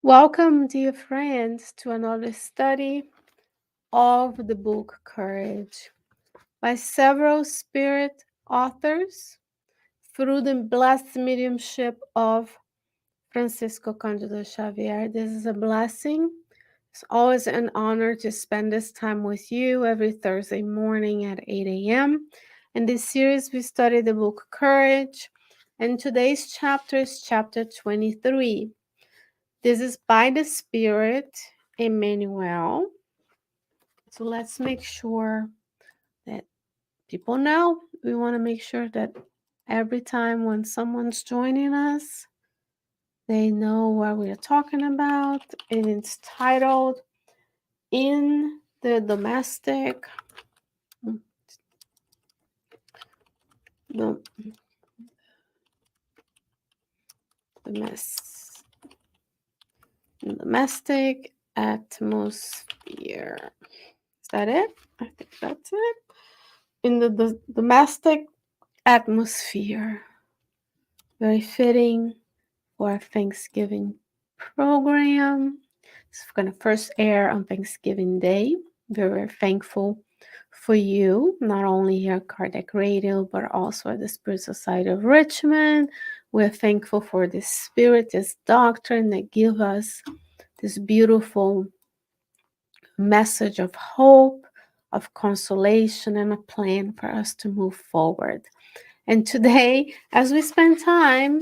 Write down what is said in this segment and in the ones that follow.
Welcome, dear friends, to another study of the book Courage by several spirit authors through the blessed mediumship of Francisco Cândido Xavier. This is a blessing. It's always an honor to spend this time with you every Thursday morning at 8 a.m. In this series, we study the book Courage, and today's chapter is chapter 23. This is by the Spirit, Emmanuel. So let's make sure that people know. We want to make sure that every time when someone's joining us, they know what we are talking about. And it's titled In the Domestic the domestic atmosphere. Is that it? I think that's it. In the domestic atmosphere. Very fitting for our Thanksgiving program. It's going to first air on Thanksgiving Day. Very thankful for you, not only here at Cardiac Radio, but also at the Spirit Society of Richmond. We're thankful for this spirit, this doctrine that give us this beautiful message of hope, of consolation, and a plan for us to move forward. And today, as we spend time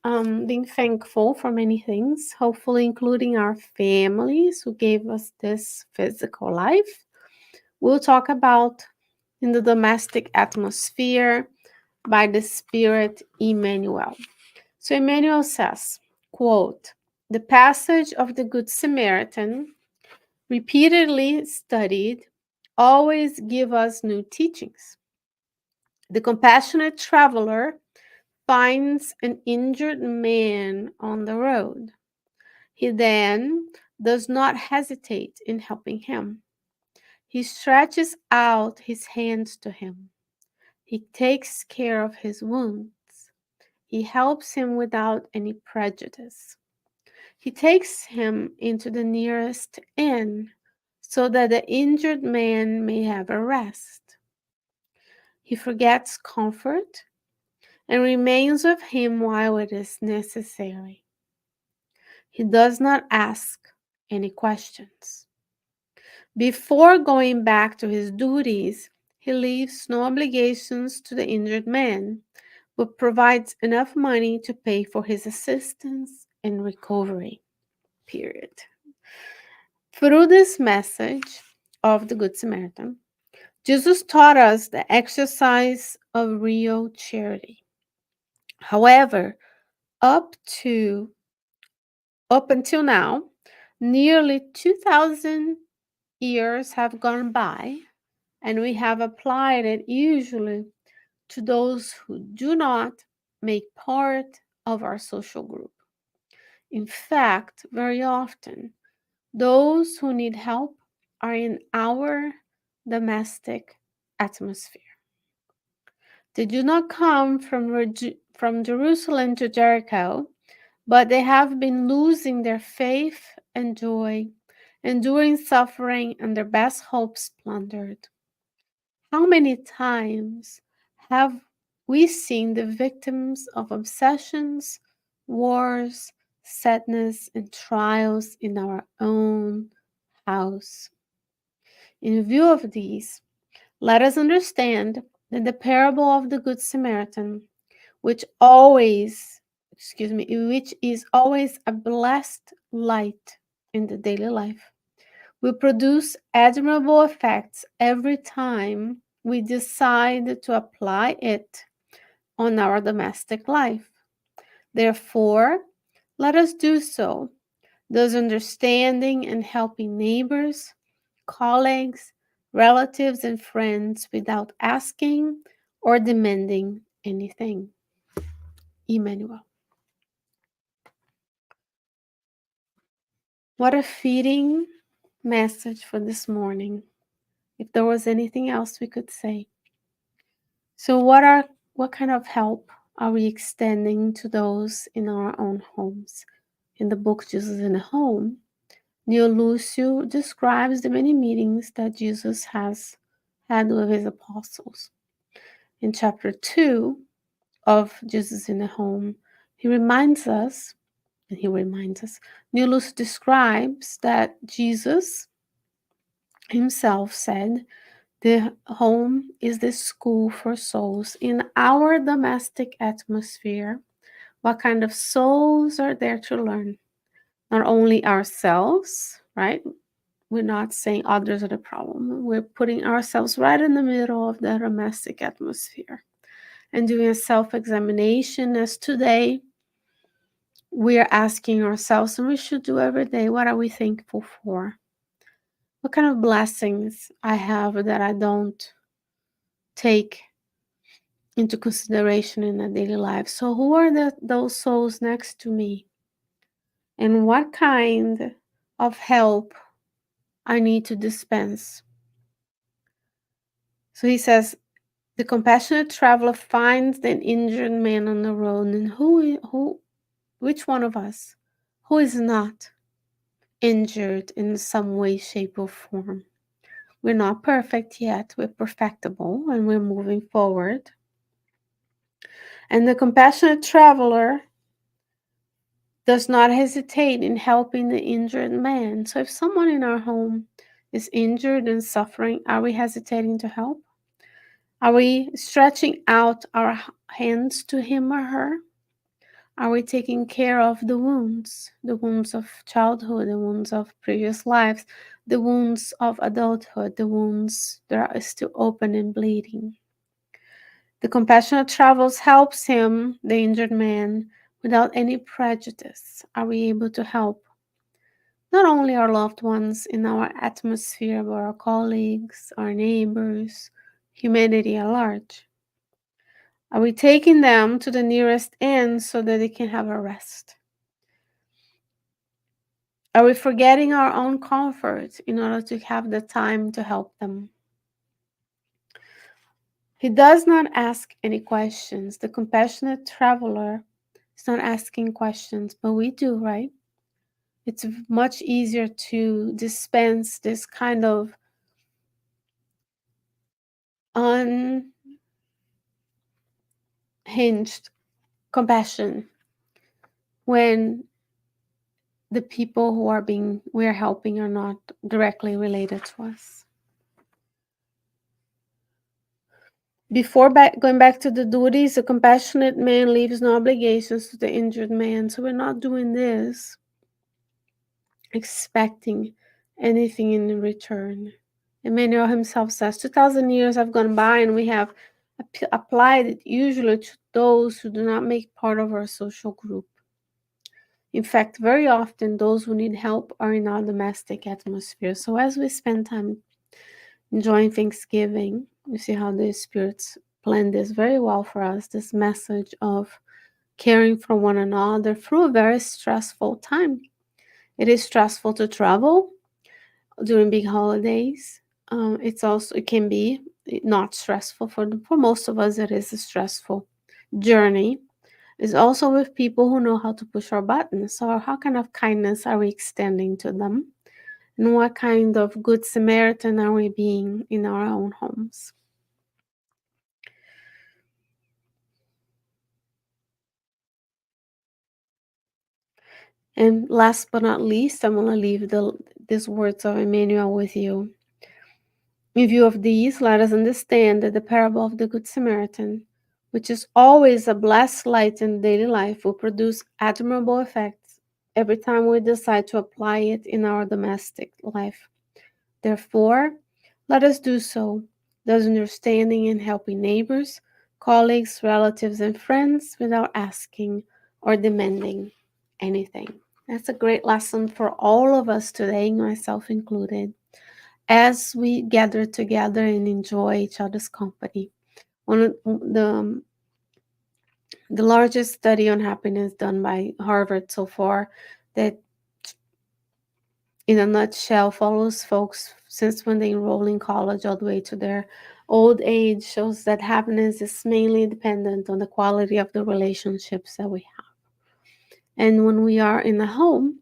being thankful for many things, hopefully including our families who gave us this physical life, we'll talk about in the domestic atmosphere by the Spirit Emmanuel. So Emmanuel says, quote, "The passage of the Good Samaritan, repeatedly studied, always give us new teachings. The compassionate traveler finds an injured man on the road. He then does not hesitate in helping him. He stretches out his hands to him. He takes care of his wounds. He helps him without any prejudice. He takes him into the nearest inn so that the injured man may have a rest. He forgets comfort and remains with him while it is necessary. He does not ask any questions. Before going back to his duties, he leaves no obligations to the injured man, but provides enough money to pay for his assistance and recovery. Period." Through this message of the Good Samaritan, Jesus taught us the exercise of real charity. However, up until now, nearly 2,000 years have gone by, and we have applied it usually to those who do not make part of our social group. In fact, very often, those who need help are in our domestic atmosphere. They do not come from Jerusalem to Jericho, but they have been losing their faith and joy, enduring suffering, and their best hopes plundered. How many times have we seen the victims of obsessions, wars, sadness, and trials in our own house? In view of these, let us understand that the parable of the Good Samaritan, which is always a blessed light in the daily life, will produce admirable effects every time we decide to apply it on our domestic life. Therefore, let us do so, thus understanding and helping neighbors, colleagues, relatives, and friends without asking or demanding anything. Emmanuel. What a fitting message for this morning, if there was anything else we could say. So what kind of help are we extending to those in our own homes? in the book Jesus in the Home, Neo Lucio describes the many meetings that Jesus has had with his apostles. In chapter 2 of Jesus in the Home, he reminds us, and he reminds us, Neo Lucio describes that Jesus himself said, the home is the school for souls. In our domestic atmosphere, what kind of souls are there to learn? Not only ourselves, right? We're not saying others are the problem. We're putting ourselves right in the middle of the domestic atmosphere and doing a self examination. As today, we are asking ourselves, and we should do every day, what are we thankful for? What kind of blessings I have that I don't take into consideration in a daily life? So, who are those souls next to me? And what kind of help I need to dispense? So he says, the compassionate traveler finds an injured man on the road, and which one of us, who is not injured in some way, shape, or form? We're not perfect yet. We're perfectible, and we're moving forward. And the compassionate traveler does not hesitate in helping the injured man. So if someone in our home is injured and suffering, are we hesitating to help? Are we stretching out our hands to him or her? Are we taking care of the wounds of childhood, the wounds of previous lives, the wounds of adulthood, the wounds that are still open and bleeding? The compassionate travels helps him, the injured man, without any prejudice. Are we able to help not only our loved ones in our atmosphere, but our colleagues, our neighbors, humanity at large? Are we taking them to the nearest inn so that they can have a rest? Are we forgetting our own comfort in order to have the time to help them? He does not ask any questions. The compassionate traveler is not asking questions, but we do, right? It's much easier to dispense this kind of unhinged compassion when the people who are being we're helping are not directly related to us. Going back to the duties, a compassionate man leaves no obligations to the injured man. So we're not doing this expecting anything in return. Emmanuel himself says 2,000 years have gone by and we have applied it usually to those who do not make part of our social group. In fact, very often those who need help are in our domestic atmosphere. So as we spend time enjoying Thanksgiving, you see how the spirits plan this very well for us, this message of caring for one another through a very stressful time. It is stressful to travel during big holidays. It can be not stressful for most of us. It is a stressful journey. It's also with people who know how to push our buttons. So, how kind of kindness are we extending to them? And what kind of good Samaritan are we being in our own homes? And last but not least, I'm going to leave these words of Emmanuel with you. In view of these, let us understand that the parable of the Good Samaritan, which is always a blessed light in daily life, will produce admirable effects every time we decide to apply it in our domestic life. Therefore, let us do so, thus understanding and helping neighbors, colleagues, relatives, and friends without asking or demanding anything. That's a great lesson for all of us today, myself included, as we gather together and enjoy each other's company. One of the largest study on happiness done by Harvard so far, that in a nutshell follows folks since when they enroll in college all the way to their old age, shows that happiness is mainly dependent on the quality of the relationships that we have. And when we are in the home,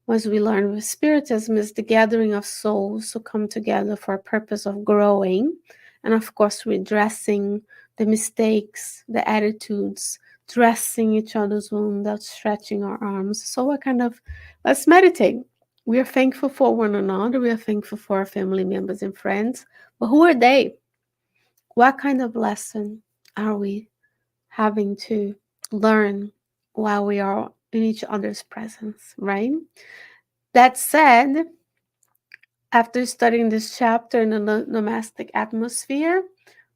as we learn with Spiritism, is the gathering of souls who come together for a purpose of growing and, of course, redressing the mistakes, the attitudes, dressing each other's wounds, outstretching our arms. So, what kind of, let's meditate. We are thankful for one another. We are thankful for our family members and friends. But who are they? What kind of lesson are we having to learn while we are in each other's presence, right? That said, after studying this chapter in the domestic atmosphere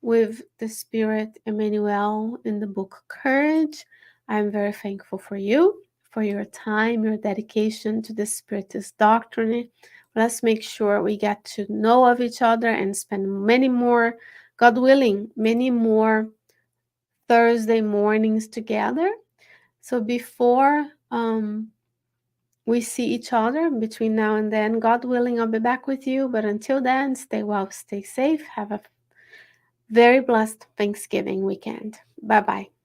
with the Spirit Emmanuel in the book Courage, I'm very thankful for you, for your time, your dedication to the Spiritist doctrine. Let's make sure we get to know of each other and spend many more, God willing, many more Thursday mornings together. So before we see each other between now and then, God willing, I'll be back with you. But until then, stay well, stay safe. Have a very blessed Thanksgiving weekend. Bye bye.